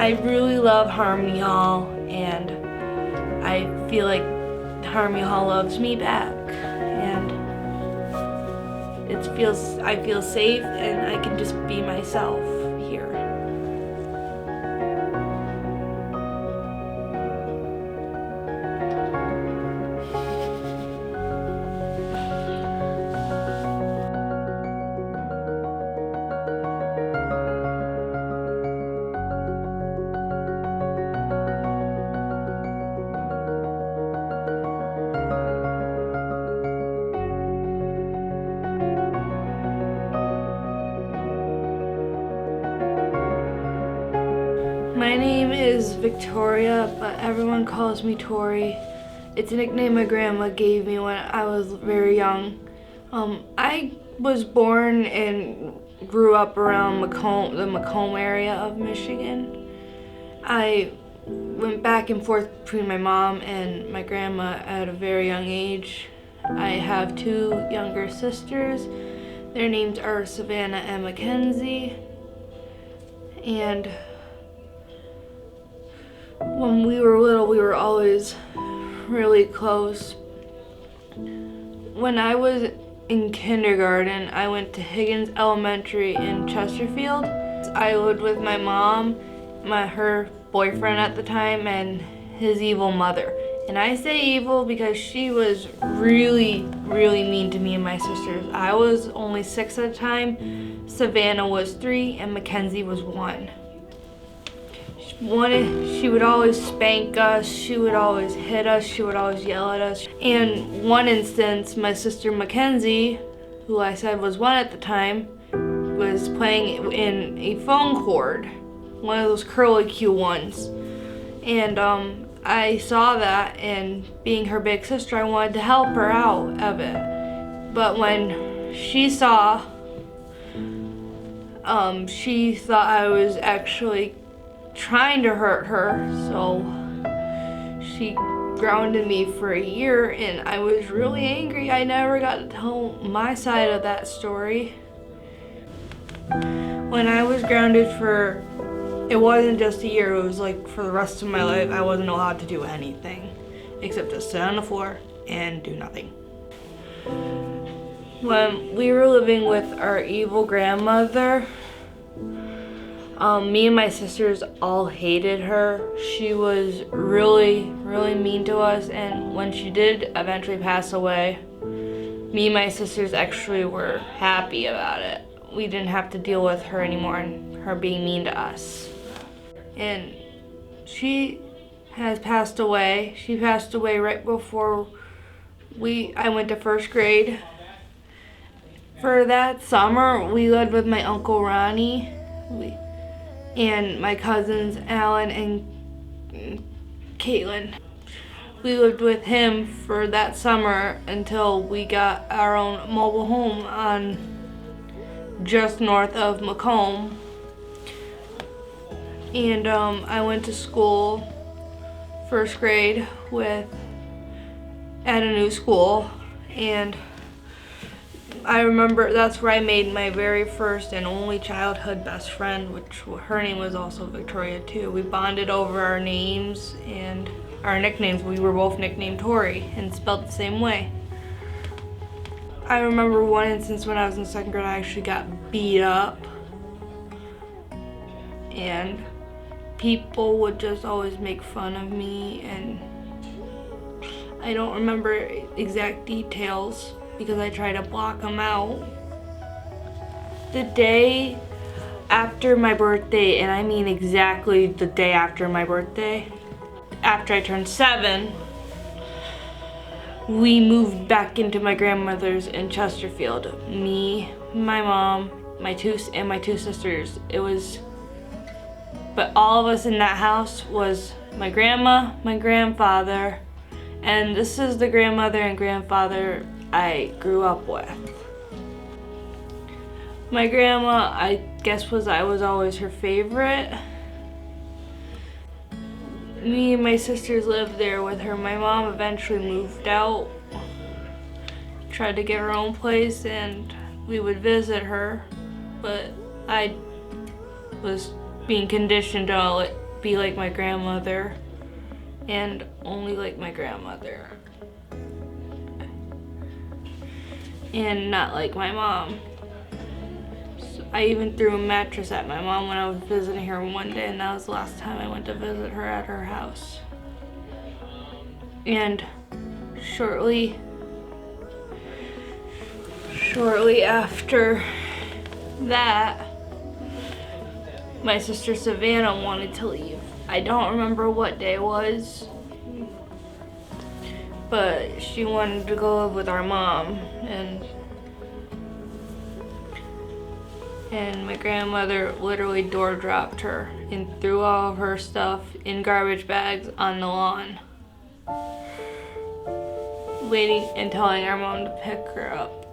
I really love Harmony Hall, and I feel like Harmony Hall loves me back, and I feel safe and I can just be myself here. My name is Victoria, but everyone calls me Tori. It's a nickname my grandma gave me when I was very young. I was born and grew up around the Macomb area of Michigan. I went back and forth between my mom and my grandma at a very young age. I have two younger sisters. Their names are Savannah and Mackenzie. And when we were little, we were always really close. When I was in kindergarten, I went to Higgins Elementary in Chesterfield. I lived with my mom, her boyfriend at the time, and his evil mother. And I say evil because she was really, really mean to me and my sisters. I was only 6 at the time, Savannah was 3, and Mackenzie was 1. She would always spank us, she would always hit us, she would always yell at us. And one instance, my sister Mackenzie, who I said was 1 at the time, was playing in a phone cord, one of those curly Q ones. And I saw that, and being her big sister, I wanted to help her out of it. But when she saw, she thought I was actually trying to hurt her, so she grounded me for a year, and I was really angry. I never got to tell my side of that story. When I was grounded it wasn't just a year, it was like for the rest of my life. I wasn't allowed to do anything except to sit on the floor and do nothing. When we were living with our evil grandmother, me and my sisters all hated her. She was really, really mean to us, and when she did eventually pass away, me and my sisters actually were happy about it. We didn't have to deal with her anymore and her being mean to us. And she has passed away. She passed away right before I went to 1st grade. For that summer, we lived with my Uncle Ronnie. And my cousins Alan and Caitlin. We lived with him for that summer until we got our own mobile home on just north of Macomb. And I went to school 1st grade at a new school, and I remember that's where I made my very first and only childhood best friend, which her name was also Victoria too. We bonded over our names and our nicknames. We were both nicknamed Tori and spelled the same way. I remember one instance when I was in 2nd grade, I actually got beat up, and people would just always make fun of me, and I don't remember exact details because I try to block them out. The day after my birthday, and I mean exactly the day after my birthday, after I turned 7, we moved back into my grandmother's in Chesterfield. Me, my mom, my two sisters. But all of us in that house was my grandma, my grandfather, and this is the grandmother and grandfather I grew up with. My grandma, I guess I was always her favorite. Me and my sisters lived there with her. My mom eventually moved out, tried to get her own place, and we would visit her, but I was being conditioned to be like my grandmother and only like my grandmother. And not like my mom. So I even threw a mattress at my mom when I was visiting her one day, and that was the last time I went to visit her at her house. And shortly after that, my sister Savannah wanted to leave. I don't remember what day it was, but she wanted to go live with our mom, and my grandmother literally door dropped her and threw all of her stuff in garbage bags on the lawn, waiting and telling our mom to pick her up.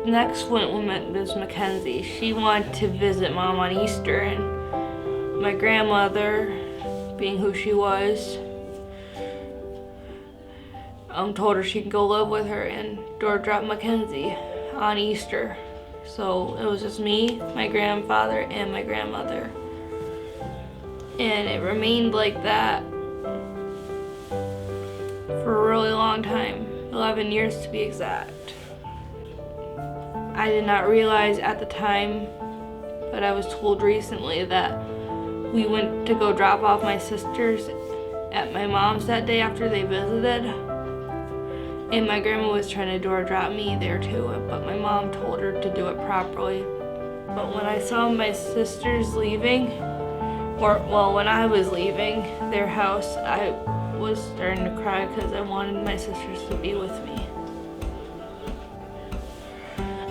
Next went we met Miss Mackenzie. She wanted to visit Mom on Easter, and my grandmother, being who she was, told her she could go live with her and door drop Mackenzie on Easter. So it was just me, my grandfather, and my grandmother. And it remained like that for a really long time, 11 years to be exact. I did not realize at the time, but I was told recently that we went to go drop off my sisters at my mom's that day after they visited. And my grandma was trying to door drop me there too, but my mom told her to do it properly. But when I saw my sisters leaving, when I was leaving their house, I was starting to cry because I wanted my sisters to be with me.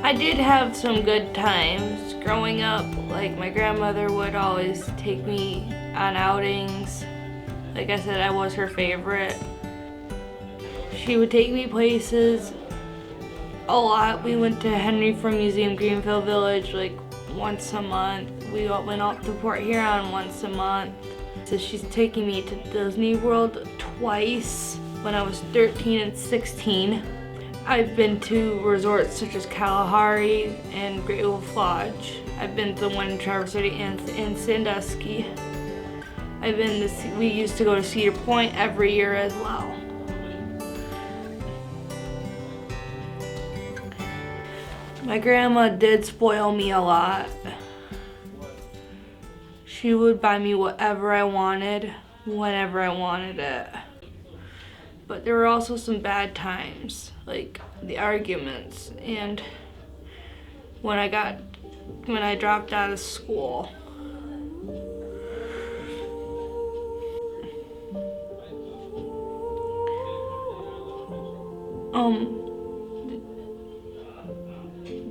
I did have some good times growing up. Like, my grandmother would always take me on outings. Like I said, I was her favorite. She would take me places a lot. We went to Henry Ford Museum, Greenfield Village, like once a month. We went up to Port Huron once a month. So she's taking me to Disney World twice when I was 13 and 16. I've been to resorts such as Kalahari and Great Wolf Lodge. I've been to the one in Traverse City and in Sandusky. We used to go to Cedar Point every year as well. My grandma did spoil me a lot. She would buy me whatever I wanted, whenever I wanted it. But there were also some bad times, like the arguments, and when I dropped out of school.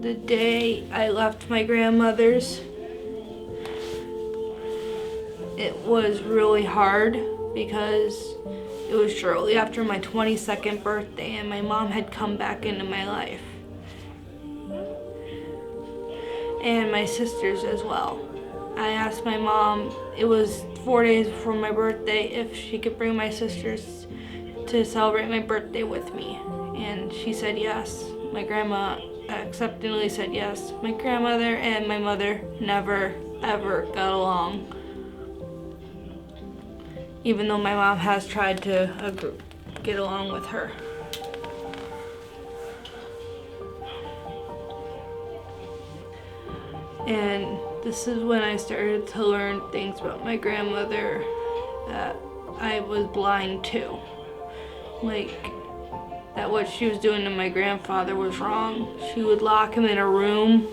The day I left my grandmother's, it was really hard because it was shortly after my 22nd birthday and my mom had come back into my life. And my sisters as well. I asked my mom, it was 4 days before my birthday, if she could bring my sisters to celebrate my birthday with me. And she said yes. My grandma acceptingly said yes. My grandmother and my mother never, ever got along. Even though my mom has tried to get along with her. And this is when I started to learn things about my grandmother that I was blind to. Like, that what she was doing to my grandfather was wrong. She would lock him in a room,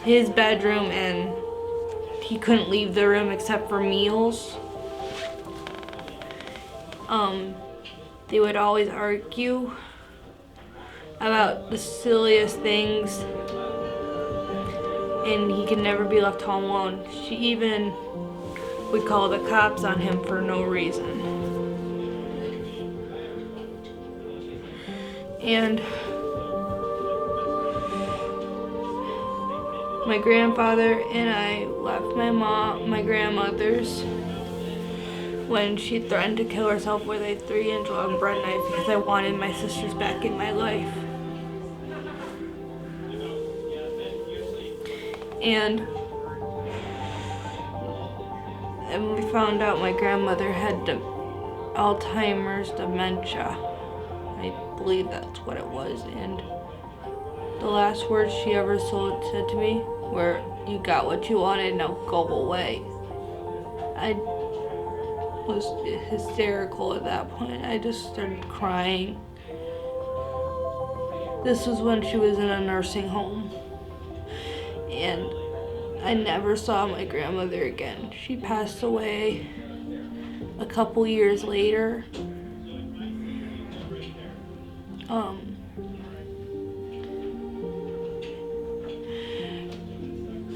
his bedroom, and he couldn't leave the room except for meals. They would always argue about the silliest things, and he could never be left home alone. She even would call the cops on him for no reason. And my grandfather and I left my grandmother's when she threatened to kill herself with a 3-inch long bread knife because I wanted my sisters back in my life. And and we found out my grandmother had Alzheimer's dementia. I believe that's what it was, and the last words she ever said to me were, "You got what you wanted, now go away." I was hysterical at that point. I just started crying. This was when she was in a nursing home, and I never saw my grandmother again. She passed away a couple years later.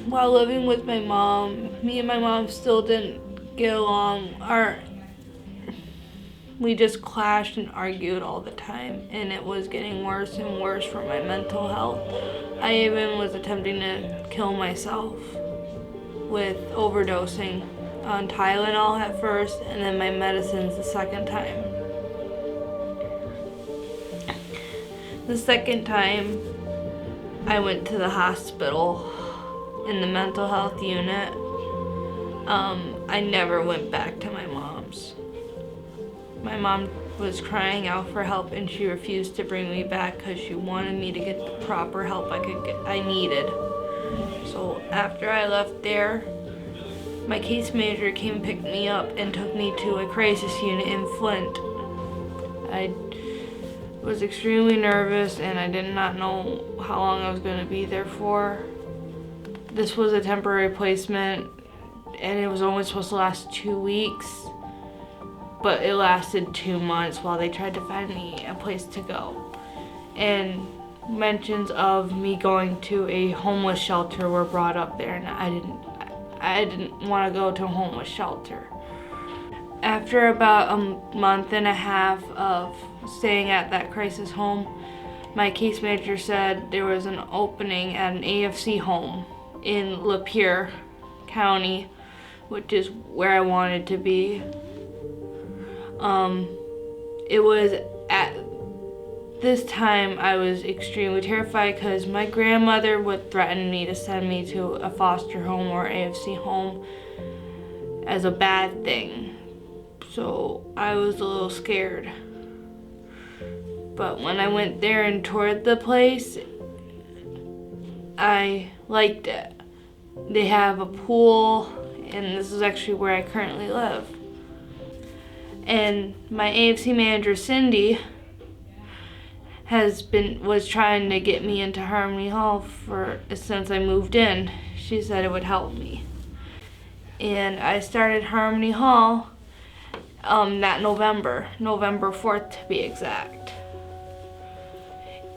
While living with my mom, me and my mom still didn't get along. We just clashed and argued all the time, and it was getting worse and worse for my mental health. I even was attempting to kill myself with overdosing on Tylenol at first, and then my medicines the second time. The second time, I went to the hospital in the mental health unit. I never went back to my mom's. My mom was crying out for help, and she refused to bring me back because she wanted me to get the proper help I needed. So after I left there, my case manager came and picked me up and took me to a crisis unit in Flint. I was extremely nervous, and I did not know how long I was going to be there for. This was a temporary placement, and it was only supposed to last 2 weeks, but it lasted 2 months while they tried to find me a place to go. And mentions of me going to a homeless shelter were brought up there, and I didn't want to go to a homeless shelter. After about a month and a half of staying at that crisis home, my case manager said there was an opening at an AFC home in Lapeer County, which is where I wanted to be. It was at this time I was extremely terrified because my grandmother would threaten me to send me to a foster home or AFC home as a bad thing. So I was a little scared. But when I went there and toured the place, I liked it. They have a pool, and this is actually where I currently live. And my AFC manager, Cindy, was trying to get me into Harmony Hall since I moved in. She said it would help me. And I started Harmony Hall that November 4th to be exact.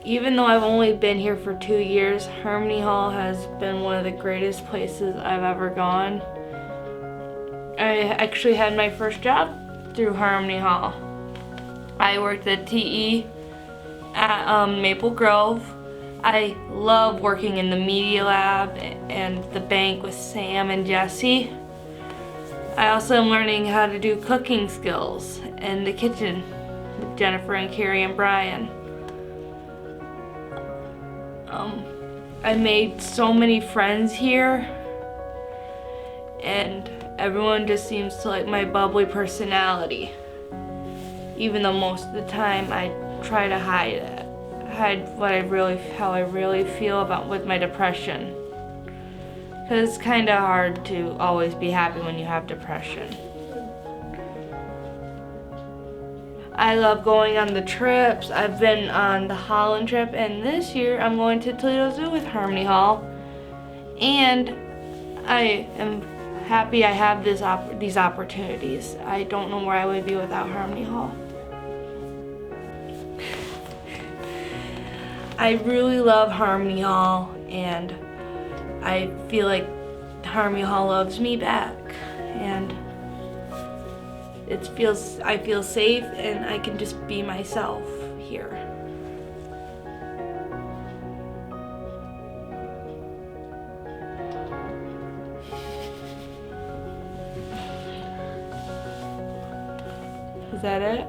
Even though I've only been here for 2 years, Harmony Hall has been one of the greatest places I've ever gone. I actually had my first job through Harmony Hall. I worked at TE at Maple Grove. I love working in the media lab and the bank with Sam and Jesse. I also am learning how to do cooking skills in the kitchen with Jennifer and Carrie and Brian. I made so many friends here, and everyone just seems to like my bubbly personality, even though most of the time I try to hide how I really feel with my depression, because it's kind of hard to always be happy when you have depression. I love going on the trips. I've been on the Holland trip, and this year I'm going to Toledo Zoo with Harmony Hall, and I am happy I have these opportunities. I don't know where I would be without Harmony Hall. I really love Harmony Hall, and I feel like Harmony Hall loves me back, and I feel safe, and I can just be myself here. Is that it?